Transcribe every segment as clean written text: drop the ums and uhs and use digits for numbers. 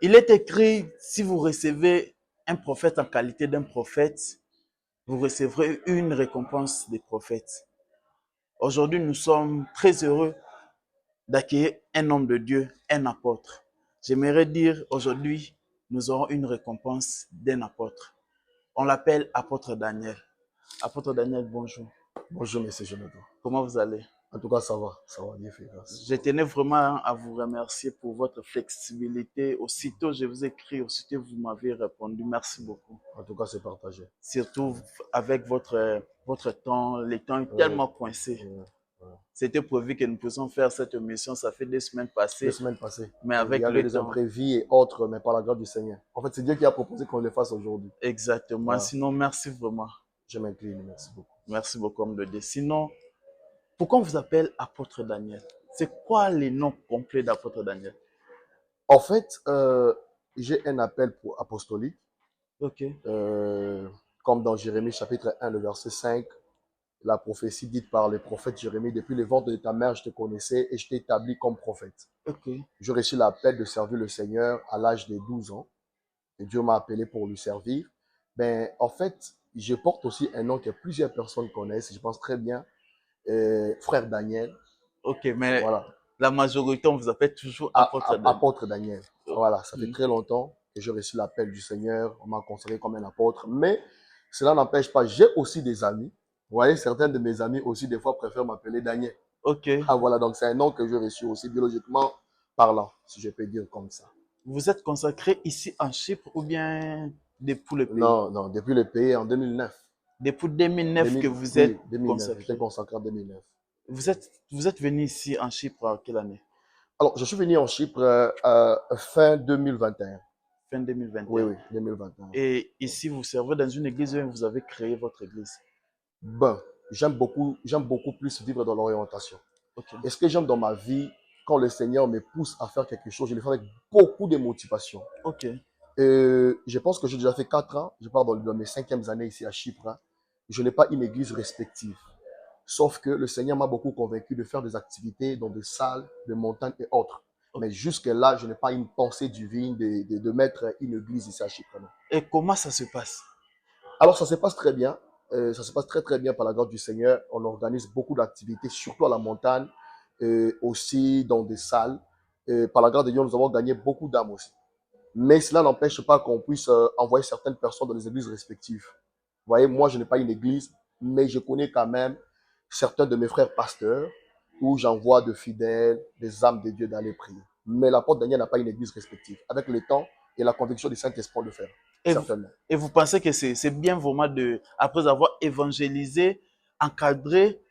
Il est écrit, si vous recevez un prophète en qualité d'un prophète, vous recevrez une récompense des prophètes. Aujourd'hui, nous sommes très heureux d'accueillir un homme de Dieu, un apôtre. J'aimerais dire aujourd'hui, nous aurons une récompense d'un apôtre. On l'appelle apôtre Daniel. Apôtre Daniel, bonjour. Bonjour, monsieur Jonathan. Comment vous allez? En tout cas, ça va, Dieu fait grâce. Je tenais vraiment à vous remercier pour votre flexibilité. Aussitôt, je vous ai écrit, aussitôt, vous m'avez répondu. Merci beaucoup. En tout cas, c'est partagé. Surtout avec votre temps, le temps est Ouais, tellement coincé. ouais. C'était prévu que nous puissions faire cette émission, ça fait 2 semaines 2 passées, semaines passées. mais Il y avec avait le des temps. imprévus et autres, mais par la grâce du Seigneur. En fait, c'est Dieu qui a proposé qu'on le fasse aujourd'hui. Exactement. Voilà. Sinon, merci vraiment. Je m'incline, merci beaucoup. Merci beaucoup, homme de Dieu. Sinon, pourquoi on vous appelle apôtre Daniel? C'est quoi les noms complets d'apôtre Daniel? En fait, j'ai un appel pour apostolique. Ok. Comme dans Jérémie chapitre 1, le verset 5, la prophétie dite par le prophète Jérémie, depuis le ventre de ta mère, je te connaissais et je t'ai établi comme prophète. Ok. J'ai reçu l'appel de servir le Seigneur à l'âge de 12 ans. Et Dieu m'a appelé pour lui servir. Ben, en fait, je porte aussi un nom que plusieurs personnes connaissent, je pense très bien, frère Daniel. Ok, mais Voilà. la majorité, on vous appelle toujours apôtre Daniel. Apôtre Daniel. Voilà, ça fait très longtemps que j'ai reçu l'appel du Seigneur. On m'a considéré comme un apôtre. Mais cela n'empêche pas, j'ai aussi des amis. Vous voyez, certains de mes amis aussi, des fois, préfèrent m'appeler Daniel. Ok. Ah, voilà, donc c'est un nom que j'ai reçu aussi biologiquement parlant, si je peux dire comme ça. Vous êtes consacré ici en Chypre ou bien depuis le pays? Non, non, depuis le pays en 2009. Depuis 2009 que 2000, vous oui, êtes 2009. J'étais consacré. consacré en 2009. Vous êtes venu ici en Chypre en quelle année? Alors, je suis venu en Chypre fin 2021. Fin Oui, 2021. oui, 2021. Et ici, vous servez dans une église où vous avez créé votre église. Ben, j'aime beaucoup plus vivre dans l'orientation. Ok. Et ce que j'aime dans ma vie, quand le Seigneur me pousse à faire quelque chose, je le fais avec beaucoup de motivation. Ok. Je pense que j'ai déjà fait 4 ans. Je pars dans mes 5e années ici à Chypre. Hein. Je n'ai pas une église respective. Sauf que le Seigneur m'a beaucoup convaincu de faire des activités dans des salles, de montagnes et autres. Ok. Mais jusque-là, je n'ai pas une pensée divine de mettre une église ici à Chypre. Non. Et comment ça se passe? Alors, ça se passe très bien. Ça se passe très, très bien par la grâce du Seigneur. On organise beaucoup d'activités, surtout à la montagne, aussi dans des salles. Par la grâce de Dieu, nous avons gagné beaucoup d'âmes aussi. Mais cela n'empêche pas qu'on puisse envoyer certaines personnes dans les églises respectives. Vous voyez, moi, je n'ai pas une église, mais je connais quand même certains de mes frères pasteurs où j'envoie de fidèles, des âmes de Dieu d'aller prier. Mais l'apôtre Daniel n'a pas une église respective. Avec le temps et la conviction du Saint-Esprit de le faire, Et vous, certainement. et vous pensez que c'est bien vraiment après avoir évangélisé, encadré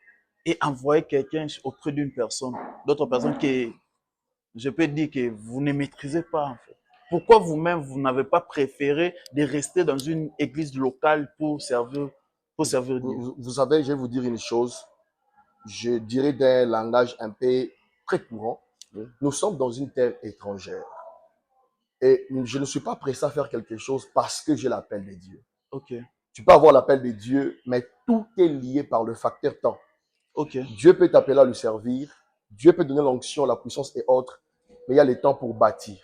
et envoyé quelqu'un auprès d'une personne, d'autres personnes que je peux dire que vous ne maîtrisez pas en fait. Pourquoi vous-même, vous n'avez pas préféré de rester dans une église locale pour servir Dieu? Vous savez, je vais vous dire une chose. Je dirais d'un langage un peu très courant. Oui. Nous sommes dans une terre étrangère. Et je ne suis pas pressé à faire quelque chose parce que j'ai l'appel de Dieu. Ok, Tu peux avoir l'appel de Dieu, mais tout est lié par le facteur temps. ok, Dieu peut t'appeler à le servir. Dieu peut donner l'onction, la puissance et autres. Mais il y a le temps pour bâtir.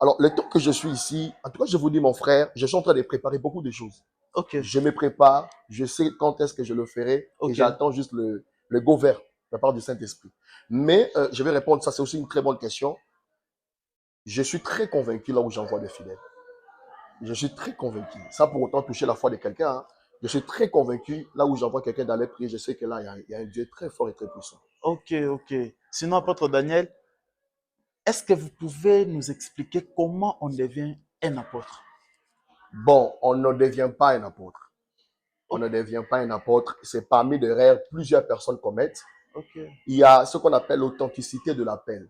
Alors, le temps que je suis ici, en tout cas, je vous dis, mon frère, je suis en train de préparer beaucoup de choses. ok, Je me prépare, je sais quand est-ce que je le ferai et ok. j'attends juste le go vert de la part du Saint-Esprit. Mais je vais répondre, ça c'est aussi une très bonne question. Je suis très convaincu là où j'envoie des fidèles. Je suis très convaincu. Ça pour autant toucher la foi de quelqu'un. Hein. Je suis très convaincu là où j'envoie quelqu'un d'aller prier. Je sais que là, il y a un Dieu très fort et très puissant. Ok, ok. Sinon, apôtre Daniel, est-ce que vous pouvez nous expliquer comment on devient un apôtre? Bon, on ne devient pas un apôtre. On Ok, ne devient pas un apôtre. C'est parmi des erreurs que plusieurs personnes commettent. ok. Il y a ce qu'on appelle l'authenticité de l'appel.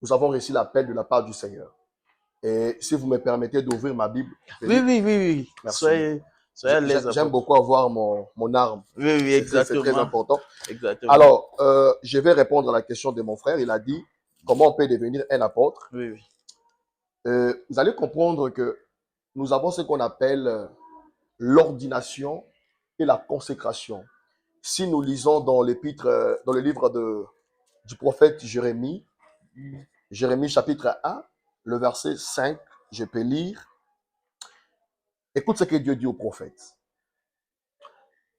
Nous avons reçu l'appel de la part du Seigneur. Et si vous me permettez d'ouvrir ma Bible, Oui, peut-être. oui, oui, oui. Merci beaucoup. Soyez à l'aise, J'aime apôtre. beaucoup avoir mon arme. Oui, oui, C'est très exactement. important. Exactement. Alors, je vais répondre à la question de mon frère. Il a dit, comment on peut devenir un apôtre? Oui, oui. Vous allez comprendre que nous avons ce qu'on appelle l'ordination et la consécration. Si nous lisons dans l'épître, dans le livre du prophète Jérémie, Jérémie chapitre 1, le verset 5, je peux lire. Écoute ce que Dieu dit au prophète.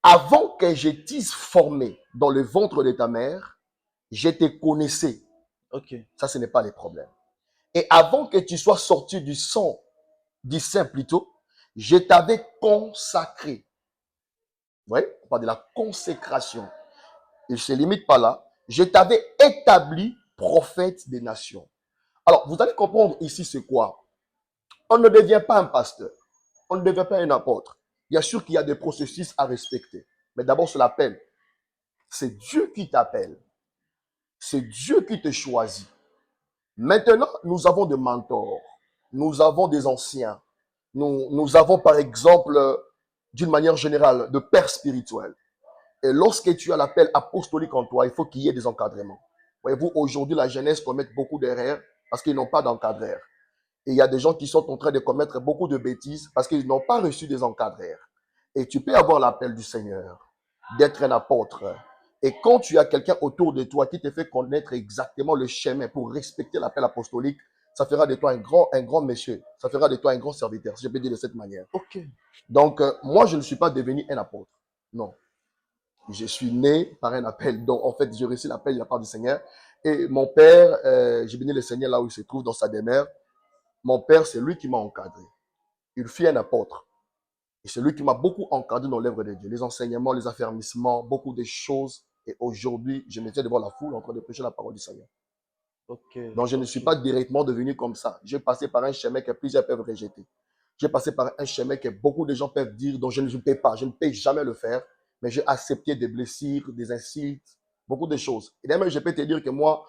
Avant que je t'eusse formé dans le ventre de ta mère, je te connaissais. Ok. Ça, ce n'est pas les problèmes. Et avant que tu sois sorti du sein plutôt, je t'avais consacré. Vous voyez, on parle de la consécration. Il ne se limite pas là. Je t'avais établi prophète des nations. Alors, vous allez comprendre ici c'est quoi. On ne devient pas un pasteur. On ne devient pas un apôtre. Bien sûr qu'il y a des processus à respecter. Mais d'abord, c'est l'appel. C'est Dieu qui t'appelle. C'est Dieu qui te choisit. Maintenant, nous avons des mentors. Nous avons des anciens. Nous avons, par exemple, d'une manière générale, de pères spirituels. Et lorsque tu as l'appel apostolique en toi, il faut qu'il y ait des encadrements. Voyez-vous, aujourd'hui, la jeunesse commet beaucoup d'erreurs parce qu'ils n'ont pas d'encadreur. Et il y a des gens qui sont en train de commettre beaucoup de bêtises parce qu'ils n'ont pas reçu des encadreurs. Et tu peux avoir l'appel du Seigneur, d'être un apôtre. Et quand tu as quelqu'un autour de toi qui te fait connaître exactement le chemin pour respecter l'appel apostolique, ça fera de toi un grand monsieur. Ça fera de toi un grand serviteur, si je peux dire de cette manière. Ok. Donc, moi, je ne suis pas devenu un apôtre. Non. Je suis né par un appel. Donc, en fait, j'ai reçu l'appel de la part du Seigneur. Et mon père, j'ai béni le Seigneur là où il se trouve, dans sa demeure. Mon père, c'est lui qui m'a encadré. Il fut un apôtre. Et c'est lui qui m'a beaucoup encadré dans l'œuvre de Dieu. Les enseignements, les affermissements, beaucoup de choses. Et aujourd'hui, je me tiens devant la foule en train de prêcher la parole du Seigneur. Ok. Donc, je ne suis pas directement devenu comme ça. J'ai passé par un chemin que plusieurs peuvent rejeter. J'ai passé par un chemin que beaucoup de gens peuvent dire, dont je ne peux pas. Je ne peux jamais le faire. Mais j'ai accepté des blessures, des insultes, beaucoup de choses. Et même, je peux te dire que moi,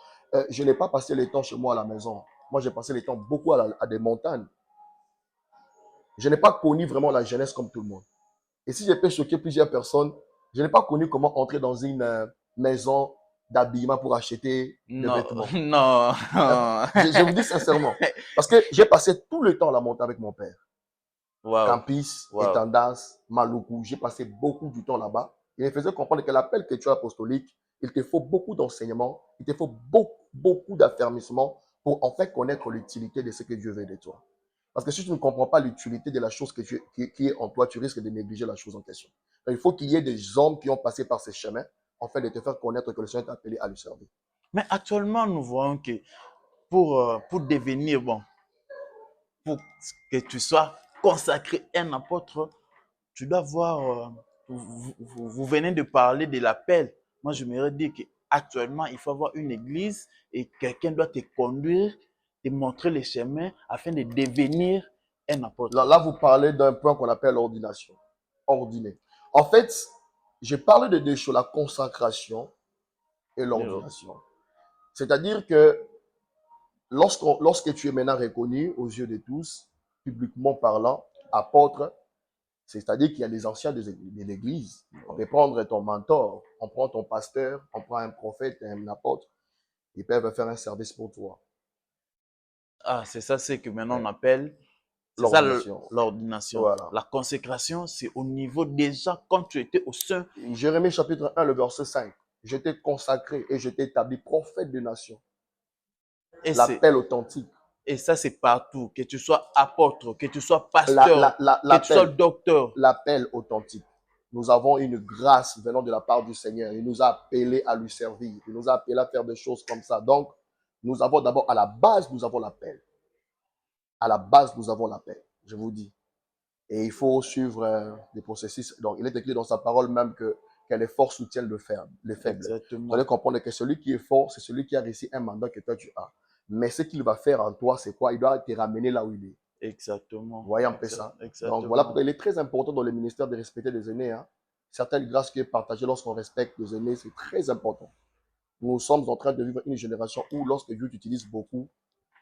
je n'ai pas passé le temps chez moi à la maison. Moi, j'ai passé le temps beaucoup à des montagnes. Je n'ai pas connu vraiment la jeunesse comme tout le monde. Et si je peux choquer plusieurs personnes, je n'ai pas connu comment entrer dans une maison d'habillement pour acheter des Non, vêtements. non. Je vous dis sincèrement. Parce que j'ai passé tout le temps à la montagne avec mon père. Wow. Campis, Wow. Étendas, Maluku. J'ai passé beaucoup du temps là-bas. Il me faisait comprendre que l'appel que tu as apostolique, il te faut beaucoup d'enseignements, il te faut beaucoup d'affermissement pour en fait connaître l'utilité de ce que Dieu veut de toi. Parce que si tu ne comprends pas l'utilité de la chose qui est en toi, tu risques de négliger la chose en question. Donc, il faut qu'il y ait des hommes qui ont passé par ces chemins, afin de te faire connaître que le Seigneur t'a appelé à lui servir. Mais actuellement, nous voyons que pour devenir, bon, pour que tu sois consacré un apôtre, tu dois voir, vous venez de parler de l'appel. Moi, je me dire qu'actuellement, il faut avoir une église et quelqu'un doit te conduire, te montrer les chemins afin de devenir un apôtre. Là, vous parlez d'un point qu'on appelle l'ordination. Ordiner. En fait, j'ai parlé de deux choses, la consacration et l'ordination. C'est-à-dire que lorsque tu es maintenant reconnu aux yeux de tous, publiquement parlant, apôtre, c'est-à-dire qu'il y a les anciens de l'église. On peut prendre ton mentor, on prend ton pasteur, on prend un prophète, un apôtre. Ils peuvent faire un service pour toi. Ah, c'est ça, c'est que maintenant on Ouais. appelle, c'est ça L'ordination. l'ordination. Voilà. La consécration, c'est au niveau déjà quand tu étais au sein. Jérémie chapitre 1, le verset 5. Je t'ai consacré et je t'ai établi prophète des nations. Et, L'appel authentique. et ça, c'est partout. Que tu sois apôtre, que tu sois pasteur, que tu sois L'appel. docteur. L'appel authentique. Nous avons une grâce venant de la part du Seigneur. Il nous a appelés à lui servir. Il nous a appelés à faire des choses comme ça. Donc, nous avons d'abord, à la base, nous avons l'appel. À la base, nous avons l'appel. Je vous dis. Et il faut suivre des processus. Donc, il est écrit dans sa parole même que les forts soutiennent les faibles. Vous Exactement. allez comprendre que celui qui est fort, c'est celui qui a réussi un mandat que toi tu as. Mais ce qu'il va faire en toi, c'est quoi? Il doit te ramener là où il est. Exactement. Vous voyez un peu ça? Donc, voilà Exactement. pourquoi il est très important dans le ministère de respecter les aînés. Hein. Certaines grâces qui est partagée lorsqu'on respecte les aînés, c'est très important. Nous sommes en train de vivre une génération où, lorsque Dieu t'utilise beaucoup,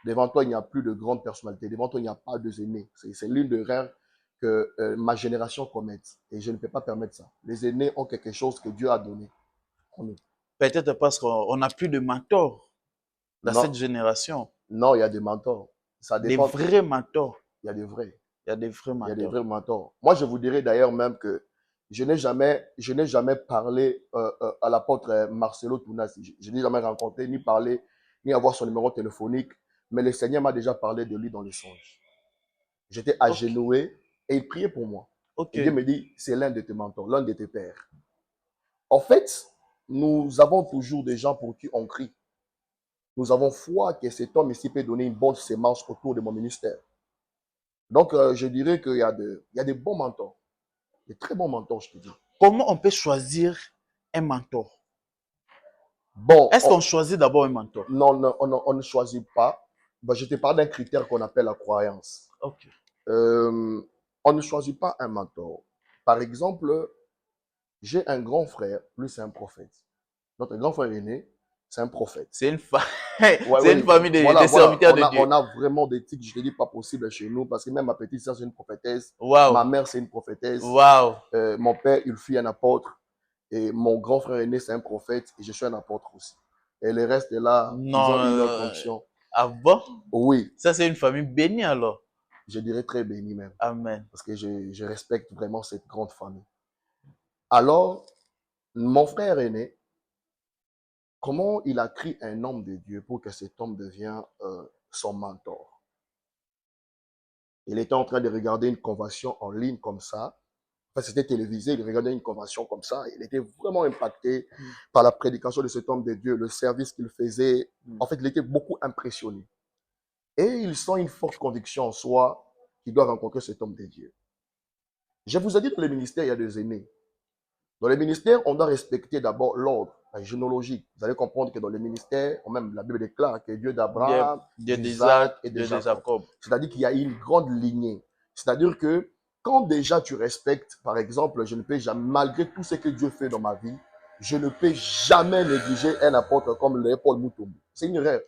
devant toi, il n'y a plus de grandes personnalités. Devant toi, il n'y a pas de aînés. C'est l'une des rares que ma génération commette. Et je ne peux pas permettre ça. Les aînés ont quelque chose que Dieu a donné. Peut-être parce qu'on n'a plus de mentors dans Non, cette génération. non, il y a des mentors. Ça Des dépend. vrais mentors. Il y a des vrais. Il y a des vrais Il y a des mentors. vrais mentors. Moi, je vous dirais d'ailleurs même que je n'ai jamais parlé à l'apôtre Marcelo Tounas. Je n'ai jamais rencontré, ni parlé, ni avoir son numéro téléphonique. mais le Seigneur m'a déjà parlé de lui dans les songes. J'étais Ok. agenouillé et il priait pour moi. Ok. Et Dieu me dit, c'est l'un de tes mentors, l'un de tes pères. En fait, nous avons toujours des gens pour qui on crie. Nous avons foi que cet homme ici peut donner une bonne sémence autour de mon ministère. Donc, je dirais qu'il y a des bons mentors, des très bons mentors, je te dis. Comment on peut choisir un mentor? Bon, Est-ce qu'on choisit d'abord un mentor? non, non, on ne choisit pas. Ben, je te parle d'un critère qu'on appelle la croyance. Ok. Euh, on ne choisit pas un mentor. Par exemple, j'ai un grand frère, lui c'est un prophète. Notre grand frère aîné, c'est un prophète. C'est une, fa... Ouais, c'est une oui, famille voilà, de voilà. serviteurs de Dieu. On a vraiment des tics, je te dis, pas possible chez nous, parce que même ma petite soeur, c'est une prophétesse. Waouh. Ma mère, c'est une prophétesse. Waouh. Mon père, il fut un apôtre. Et mon grand frère aîné, c'est un prophète. Et je suis un apôtre aussi. Et le reste est là, ils Non. ont une autre fonction. Ah bon? Oui, Ça, c'est une famille bénie alors. je dirais très béni même. Amen. Parce que je respecte vraiment cette grande famille. Alors, mon frère aîné, comment il a crié un homme de Dieu pour que cet homme devienne son mentor? Il était en train de regarder une convention en ligne comme ça. Enfin, c'était télévisé, il regardait une convention comme ça. Il était vraiment impacté par la prédication de cet homme de Dieu, le service qu'il faisait. En fait, il était beaucoup impressionné. Et il sent une forte conviction en soi qu'il doit rencontrer cet homme de Dieu. Je vous ai dit dans le ministère, il y a des aînés. Dans les ministères, on doit respecter d'abord l'ordre, la généalogie. Vous allez comprendre que dans les ministères, même la Bible déclare que Dieu Dieu, d'Abraham, Dieu d'Isaac d'Isaac, et de Dieu de Jacob. Jacob. C'est-à-dire qu'il y a une grande lignée. C'est-à-dire que quand déjà tu respectes, par exemple, je ne peux jamais, malgré tout ce que Dieu fait dans ma vie, je ne peux jamais négliger un apôtre comme Léopold Mutombo. C'est une erreur.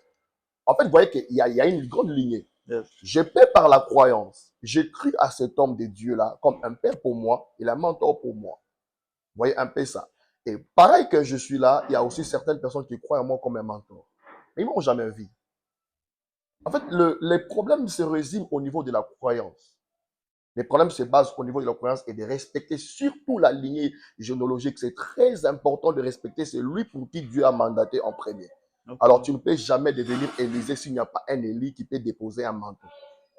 En fait, vous voyez qu'il y a une grande lignée. Yes. Je paie par la croyance. J'ai cru à cet homme de Dieu-là comme un père pour moi et un mentor pour moi. Vous voyez un peu ça. Et pareil que je suis là, il y a aussi certaines personnes qui croient en moi comme un mentor. Mais ils ne m'ont jamais vu. En fait, les problèmes se résument au niveau de la croyance. Les problèmes se basent au niveau de la croyance et de respecter surtout la lignée généalogique. C'est très important de respecter celui pour qui Dieu a mandaté en premier. Okay. Alors, tu ne peux jamais devenir Élisée s'il n'y a pas un Élie qui peut déposer un manteau.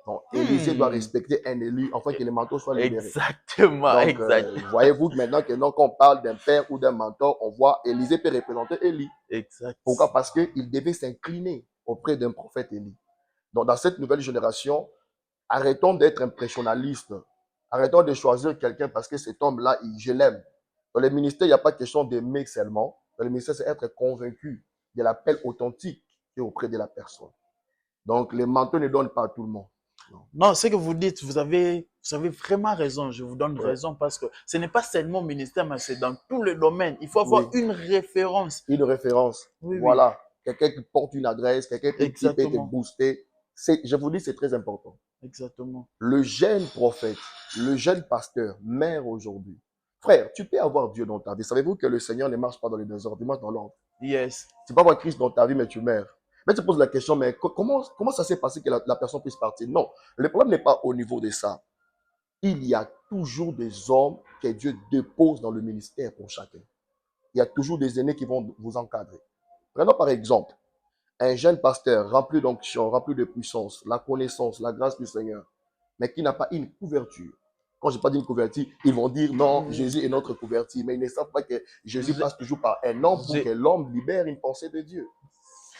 Donc, Élisée doit respecter un élu afin que les manteaux soient libérés. Exactement, Donc, exactement. voyez-vous que maintenant que quand on parle d'un père ou d'un mentor, on voit Élisée peut représenter Élie. Exact. Pourquoi? Parce qu'il devait s'incliner auprès d'un prophète Élie. Donc, dans cette nouvelle génération, arrêtons d'être impressionnalistes. Arrêtons de choisir quelqu'un parce que cet homme-là, je l'aime. Dans les ministères, il n'y a pas question d'aimer seulement. Dans les ministères, c'est être convaincu de l'appel authentique qui est auprès de la personne. Donc, les mentors ne donnent pas à tout le monde. Non, ce que vous dites, vous avez vraiment raison. Je vous donne raison parce que ce n'est pas seulement au ministère, mais c'est dans tous les domaines. Il faut avoir une référence. Une référence. Oui, voilà. Quelqu'un qui porte une adresse, quelqu'un qui peut te exactement. booster. Je vous dis, c'est très important. Exactement. Le jeune prophète, le jeune pasteur, mère aujourd'hui. Frère, tu peux avoir Dieu dans ta vie. Savez-vous que le Seigneur ne marche pas dans les désordres, il marche dans l'ordre. Yes. Tu peux avoir Christ dans ta vie, mais tu meurs. Mais tu poses la question, mais comment ça s'est passé que la personne puisse partir? Non, le problème n'est pas au niveau de ça. Il y a toujours des hommes que Dieu dépose dans le ministère pour chacun. Il y a toujours des aînés qui vont vous encadrer. Prenons par exemple un jeune pasteur rempli d'onction, rempli de puissance, la connaissance, la grâce du Seigneur, mais qui n'a pas une couverture. Quand je n'ai pas dit une couverture, ils vont dire non, Jésus est notre couverture, mais ils ne savent pas que Jésus passe toujours par un homme pour que l'homme libère une pensée de Dieu.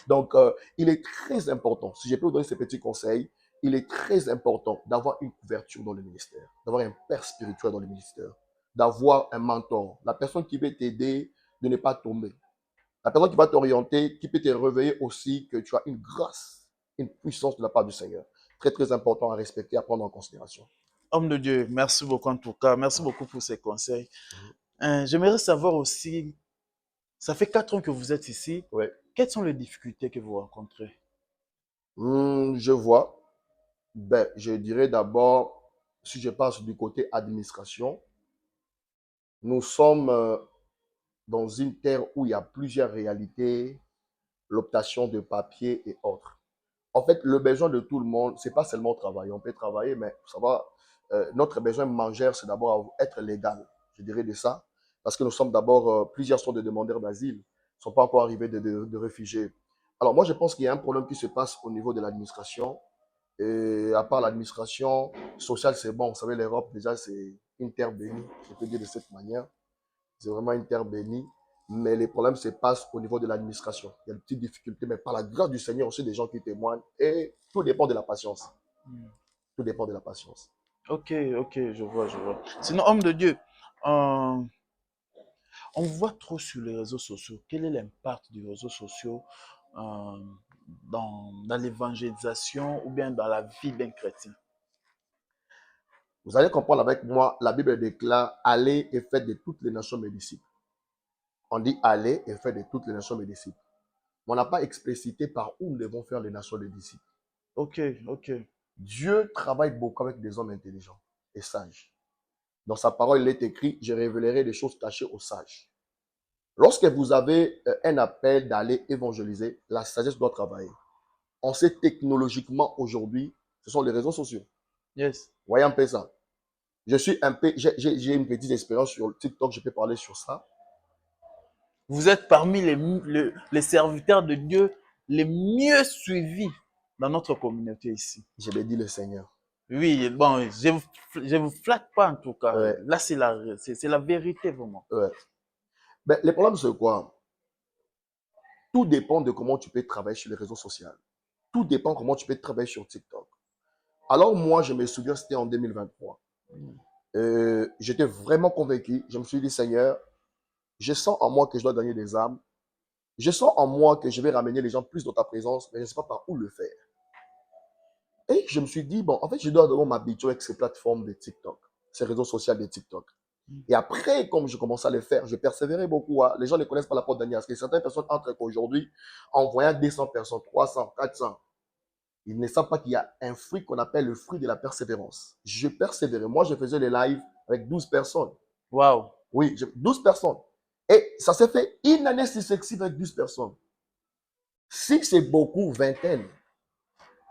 Donc, il est très important, si je peux vous donner ces petits conseils, il est très important d'avoir une couverture dans le ministère, d'avoir un père spirituel dans le ministère, d'avoir un mentor, la personne qui va t'aider de ne pas tomber. La personne qui va t'orienter, qui peut te réveiller aussi que tu as une grâce, une puissance de la part du Seigneur. Très, très important à respecter, à prendre en considération. Homme de Dieu, merci beaucoup en tout cas. Merci beaucoup pour ces conseils. J'aimerais savoir aussi, ça fait 4 ans que vous êtes ici. Ouais. Quelles sont les difficultés que vous rencontrez? Je vois. Je dirais d'abord, si je passe du côté administration, nous sommes dans une terre où il y a plusieurs réalités, l'obtention de papier et autres. En fait, le besoin de tout le monde, c'est pas seulement travailler. On peut travailler, mais ça va. Notre besoin manger, c'est d'abord être légal. Je dirais de ça. Parce que nous sommes d'abord, plusieurs sont des demandeurs d'asile. Ils ne sont pas encore arrivés de réfugiés. Alors moi, je pense qu'il y a un problème qui se passe au niveau de l'administration. Et à part l'administration sociale, c'est bon. Vous savez, l'Europe, déjà, c'est une terre bénie. Je peux dire de cette manière. C'est vraiment une terre bénie. Mais les problèmes se passent au niveau de l'administration. Il y a des petites difficultés, mais par la grâce du Seigneur, aussi des gens qui témoignent. Et tout dépend de la patience. Hmm. Tout dépend de la patience. Ok, ok, je vois, je vois. Sinon, homme de Dieu, euh, on voit trop sur les réseaux sociaux. Quel est l'impact des réseaux sociaux euh, dans l'évangélisation ou bien dans la vie d'un chrétien? Vous allez comprendre avec moi, la Bible déclare, allez et faites de toutes les nations mes disciples. On dit allez et faites de toutes les nations mes disciples. Mais on n'a pas explicité par où nous devons faire les nations des disciples. Ok, ok. Dieu travaille beaucoup avec des hommes intelligents et sages. Dans sa parole, il est écrit, je révélerai des choses cachées aux sages. Lorsque vous avez un appel d'aller évangéliser, la sagesse doit travailler. On sait technologiquement aujourd'hui, ce sont les réseaux sociaux. Yes. Voyez un peu ça. Je suis un peu, j'ai une petite expérience sur TikTok, je peux parler sur ça. Vous êtes parmi les serviteurs de Dieu les mieux suivis dans notre communauté ici. Je l'ai dit le Seigneur. Oui, bon, je vous flatte pas en tout cas. Ouais, Là, c'est la vérité vraiment. ouais. Mais le problème, c'est quoi? Tout dépend de comment tu peux travailler sur les réseaux sociaux. Tout dépend comment tu peux travailler sur TikTok. Alors moi, je me souviens, c'était en 2023. J'étais vraiment convaincu. Je me suis dit, Seigneur, je sens en moi que je dois gagner des âmes. Je sens en moi que je vais ramener les gens plus dans ta présence, mais je ne sais pas par où le faire. Et je me suis dit, bon, en fait, je dois d'abord m'habituer avec ces plateformes de TikTok, ces réseaux sociaux de TikTok. Et après, comme je commençais à le faire, je persévérais beaucoup. Hein. Les gens ne connaissent pas la porte Daniel. Parce que certaines personnes entrent aujourd'hui en voyant 200 personnes, 300, 400. Ils ne savent pas qu'il y a un fruit qu'on appelle le fruit de la persévérance. Je persévérais. Moi, je faisais les lives avec 12 personnes. Waouh. Oui, 12 personnes. Et ça s'est fait une année successive avec 12 personnes. Si c'est beaucoup, vingtaine.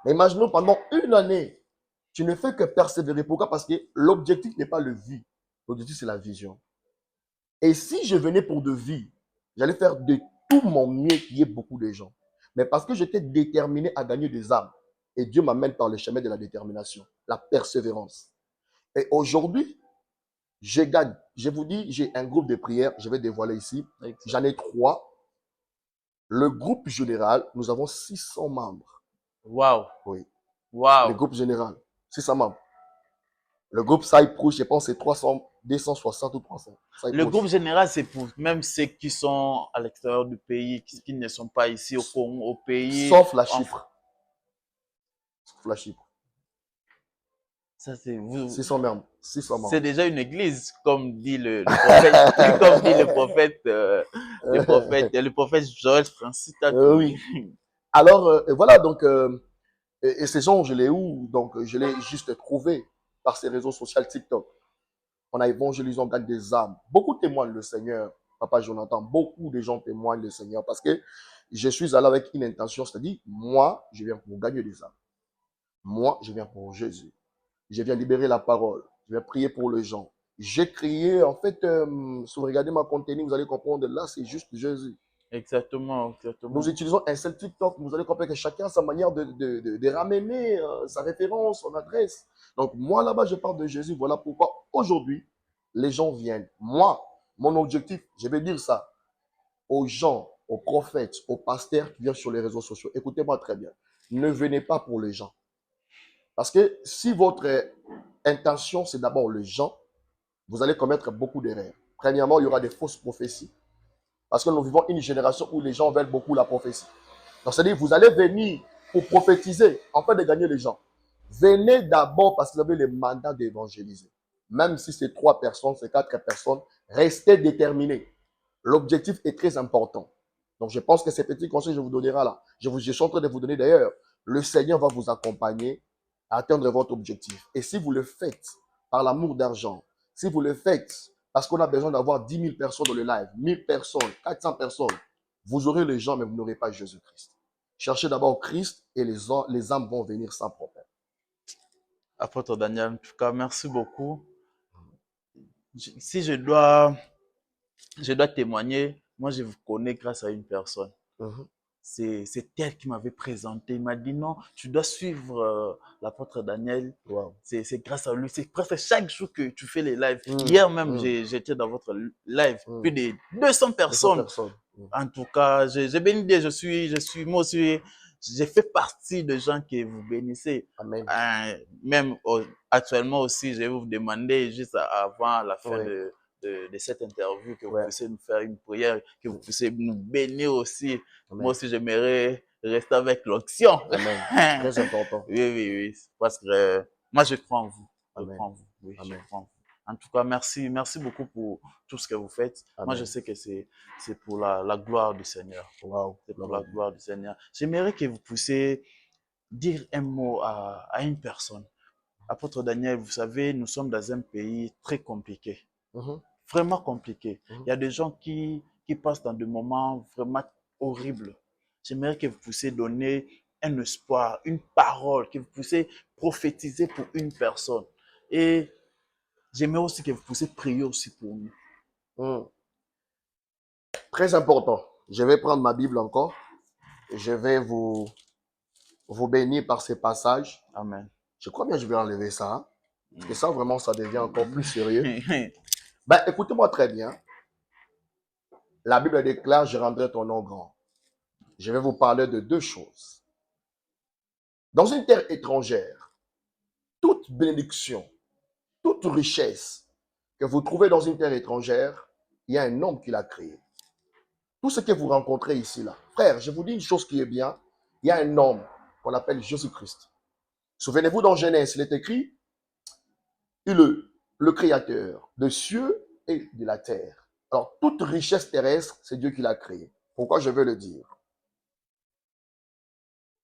Mais imaginons pendant une année, tu ne fais que persévérer. Pourquoi? Parce que l'objectif n'est pas le vie. L'objectif, c'est la vision. Et si je venais pour de vie, j'allais faire de tout mon mieux qu'il y ait beaucoup de gens. Mais parce que j'étais déterminé à gagner des âmes. Et Dieu m'amène par le chemin de la détermination, la persévérance. Et aujourd'hui, je gagne. Je vous dis, j'ai un groupe de prière, je vais dévoiler ici. Exact. J'en ai 3. Le groupe général, nous avons 600 membres. Waouh. Oui, le Waouh. groupe général, 600 membres. Le groupe Cyprus, je pense, c'est 300, 260 ou 300. Le Cyprus. groupe général, c'est pour même ceux qui sont à l'extérieur du pays, qui ne sont pas ici au Congo, au pays. Sauf la En... Chypre. Sauf la Chypre. Ça, c'est vous. 600 membres. 600 C'est membres. déjà une église, comme dit le prophète, comme dit le prophète Joël Francis a tout dit. Oui. Alors, voilà, donc, et ces gens, je l'ai où? Donc, je l'ai juste trouvé par ces réseaux sociaux TikTok. On a évangélisé, on gagne des âmes. Beaucoup témoignent le Seigneur, Papa Jonathan. Beaucoup de gens témoignent le Seigneur parce que je suis allé avec une intention, c'est-à-dire, moi, je viens pour gagner des âmes. Moi, je viens pour Jésus. Je viens libérer la parole. Je viens prier pour les gens. J'ai crié, en fait, si vous regardez ma contenu, vous allez comprendre, là, c'est juste Jésus. Exactement, Nous exactement. utilisons un seul TikTok. Vous allez comprendre que chacun a sa manière de ramener sa référence, son adresse. Donc, moi, là-bas, je parle de Jésus. Voilà pourquoi aujourd'hui, les gens viennent. Moi, mon objectif, je vais dire ça aux gens, aux prophètes, aux pasteurs qui viennent sur les réseaux sociaux. Écoutez-moi très bien. Ne venez pas pour les gens. Parce que si votre intention, c'est d'abord les gens, vous allez commettre beaucoup d'erreurs. Premièrement, il y aura des fausses prophéties. Parce que nous vivons une génération où les gens veulent beaucoup la prophétie. Donc, c'est-à-dire, vous allez venir pour prophétiser, afin de gagner les gens. Venez d'abord parce que vous avez le mandat d'évangéliser. Même si c'est 3 personnes, c'est 4 personnes, restez déterminés. L'objectif est très important. Donc, je pense que ces petits conseils, je vous donnerai là. Je suis en train de vous donner d'ailleurs. Le Seigneur va vous accompagner à atteindre votre objectif. Et si vous le faites par l'amour d'argent, si vous le faites parce qu'on a besoin d'avoir 10 000 personnes dans le live, 1000 personnes, 400 personnes, vous aurez les gens, mais vous n'aurez pas Jésus-Christ. Cherchez d'abord Christ et les âmes vont venir sans problème. Apôtre Daniel, en tout cas, merci beaucoup. Si je dois témoigner, moi je vous connais grâce à une personne. Mhm. c'est elle qui m'avait présenté. Il m'a dit non, tu dois suivre l'apôtre Daniel. Wow. C'est grâce à lui. C'est presque chaque jour que tu fais les lives. Mm, Hier même, mm, j'étais dans votre live. mm. Plus de 200 200 personnes. personnes. En tout cas, j'ai béni Dieu. Moi aussi, j'ai fait partie de gens que vous bénissez. Amen. Même actuellement aussi, je vais vous demander, juste avant la fin Ouais. de cette interview, que vous Ouais. puissiez nous faire une prière, que vous puissiez nous bénir aussi. Amen. Moi aussi, j'aimerais rester avec l'onction. Amen. Très important. Oui. Parce que moi, je crois en vous. Je Amen. crois en vous. Oui, Amen. je crois en vous. En tout cas, merci beaucoup pour tout ce que vous faites. Amen. Moi, je sais que c'est pour la gloire du Seigneur. Wow. C'est pour la gloire du Seigneur. J'aimerais que vous puissiez dire un mot à une personne. Apôtre Daniel, vous savez, nous sommes dans un pays très compliqué. Vraiment compliqué. Il y a des gens qui passent dans des moments vraiment horribles. J'aimerais que vous puissiez donner un espoir, une parole, que vous puissiez prophétiser pour une personne. Et j'aimerais aussi que vous puissiez prier aussi pour nous. Très important. Je vais prendre ma Bible encore. Je vais vous bénir par ces passages. Amen. Je crois bien que je vais enlever ça. Parce que ça, vraiment, ça devient encore plus sérieux. Ben, écoutez-moi très bien. La Bible déclare, je rendrai ton nom grand. Je vais vous parler de deux choses. Dans une terre étrangère, toute bénédiction, toute richesse que vous trouvez dans une terre étrangère, il y a un homme qui l'a créé. Tout ce que vous rencontrez ici, là. Frère, je vous dis une chose qui est bien. Il y a un homme qu'on appelle Jésus-Christ. Souvenez-vous, dans Genèse, il est écrit, le créateur des cieux et de la terre. Alors, toute richesse terrestre, c'est Dieu qui l'a créée. Pourquoi je veux le dire?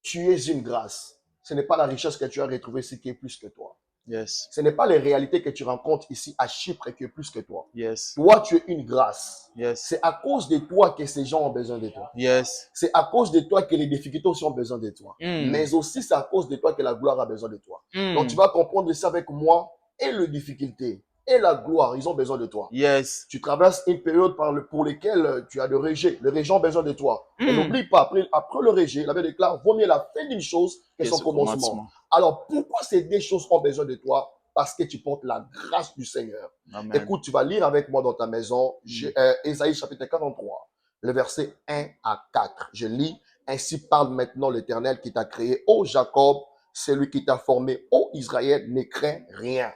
Tu es une grâce. Ce n'est pas la richesse que tu as retrouvée ici qui est plus que toi. Yes. Ce n'est pas les réalités que tu rencontres ici à Chypre qui est plus que toi. Yes. Toi, tu es une grâce. Yes. C'est à cause de toi que ces gens ont besoin de toi. Yes. C'est à cause de toi que les difficultés aussi ont besoin de toi. Mais aussi, c'est à cause de toi que la gloire a besoin de toi. Donc, tu vas comprendre ça avec moi. Et les difficultés et la gloire, ils ont besoin de toi. Yes. Tu traverses une période pour laquelle tu as de rejet. Les rejets ont besoin de toi. Et n'oublie pas, après le rejet, la Bible déclare, vaut mieux la fin d'une chose que son commencement. Alors, pourquoi ces deux choses ont besoin de toi? Parce que tu portes la grâce du Seigneur. Amen. Écoute, tu vas lire avec moi dans ta maison, Ésaïe chapitre 43, le verset 1 à 4. Je lis, ainsi parle maintenant l'Éternel qui t'a créé, ô Jacob, celui qui t'a formé, ô Israël, ne crains rien.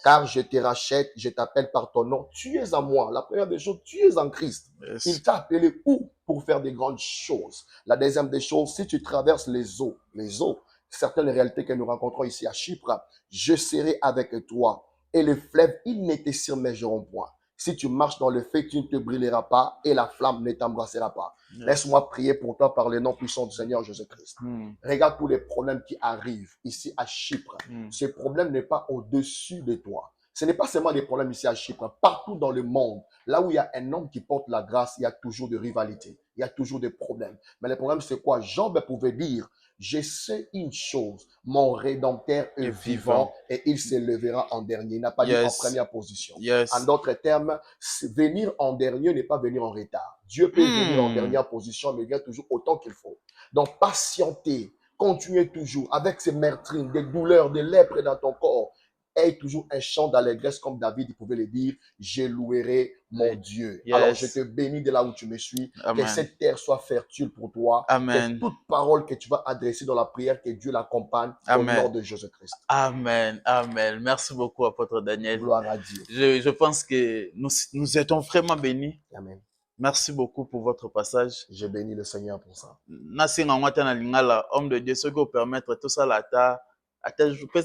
Car je te rachète, je t'appelle par ton nom. Tu es à moi. La première des choses, tu es en Christ. Yes. Il t'a appelé où pour faire des grandes choses. La deuxième des choses, si tu traverses les eaux, certaines réalités que nous rencontrons ici à Chypre, je serai avec toi. Et les fleuves, ils ne te submergeront point. Si tu marches dans le feu, tu ne te brûleras pas et la flamme ne t'embrassera pas. Yes. Laisse-moi prier pour toi par le nom puissant du Seigneur Jésus-Christ. Regarde tous les problèmes qui arrivent ici à Chypre. Ce problème n'est pas au-dessus de toi. Ce n'est pas seulement des problèmes ici à Chypre. Partout dans le monde, là où il y a un homme qui porte la grâce, il y a toujours de rivalité. Il y a toujours des problèmes. Mais le problème, c'est quoi? Job pouvait dire, je sais une chose, mon Rédempteur est vivant et il se lèvera en dernier. Il n'a pas dit en première position. En d'autres termes, venir en dernier n'est pas venir en retard. Dieu peut venir en dernière position, mais il vient toujours autant qu'il faut. Donc, patientez, continuez toujours avec ces meurtrines, des douleurs, des lèpres dans ton corps. Aie toujours un chant d'allégresse comme David, il pouvait le dire, je louerai mon Dieu. Yes. Alors, je te bénis de là où tu me suis. Amen. Que cette terre soit fertile pour toi. Amen. Que toute parole que tu vas adresser dans la prière, que Dieu l'accompagne au nom de Jésus-Christ. Amen. Amen. Merci beaucoup, apôtre Daniel. Gloire à Dieu. Je pense que nous étions vraiment bénis. Amen. Merci beaucoup pour votre passage. Je bénis le Seigneur pour ça. Homme de Dieu, ce que vous permettre tout ça là, en fait, je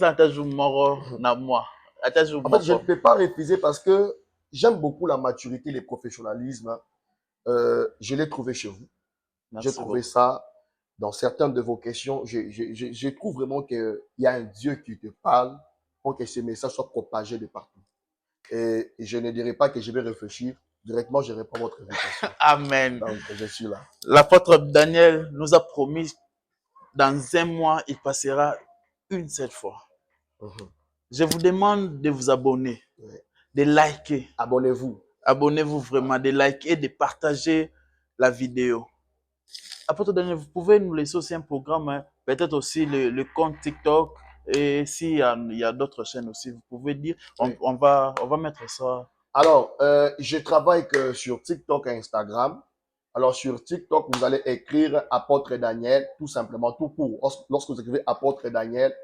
ne peux pas refuser parce que j'aime beaucoup la maturité, le professionnalisme. Je l'ai trouvé chez vous. J'ai trouvé ça dans certaines de vos questions. Je trouve vraiment qu'il y a un Dieu qui te parle pour que ce message soit propagé de partout. Et je ne dirais pas que je vais réfléchir. Directement, je réponds à votre invitation. Amen. Donc, je suis là. L'apôtre Daniel nous a promis, dans un mois, il passera une seule fois. Je vous demande de vous abonner, de liker. Abonnez-vous. Abonnez-vous vraiment, de liker et de partager la vidéo. Apôtre Daniel, vous pouvez nous laisser aussi un programme, hein, peut-être aussi le compte TikTok, et s'il y a, il y a d'autres chaînes aussi, vous pouvez dire, Oui. on va mettre ça. Alors, je travaille que sur TikTok et Instagram. Alors, sur TikTok, vous allez écrire Apôtre Daniel, tout simplement, tout court. Lorsque vous écrivez Apôtre Daniel,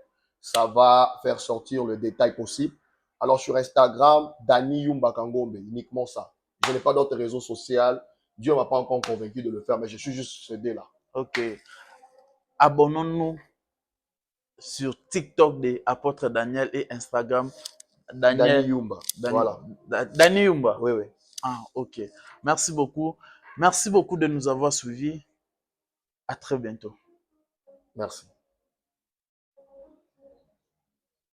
ça va faire sortir le détail possible. Alors, sur Instagram, Dani Yumba Kangombe, uniquement ça. Je n'ai pas d'autres réseaux sociaux. Dieu ne m'a pas encore convaincu de le faire, mais je suis juste cédé là. Ok. Abonnons-nous sur TikTok de Apôtre Daniel et Instagram Dani Daniel. Yumba. Dan, Voilà. Dani Yumba. Oui, oui. Ah, ok. Merci beaucoup. Merci beaucoup de nous avoir suivis. À très bientôt. Merci.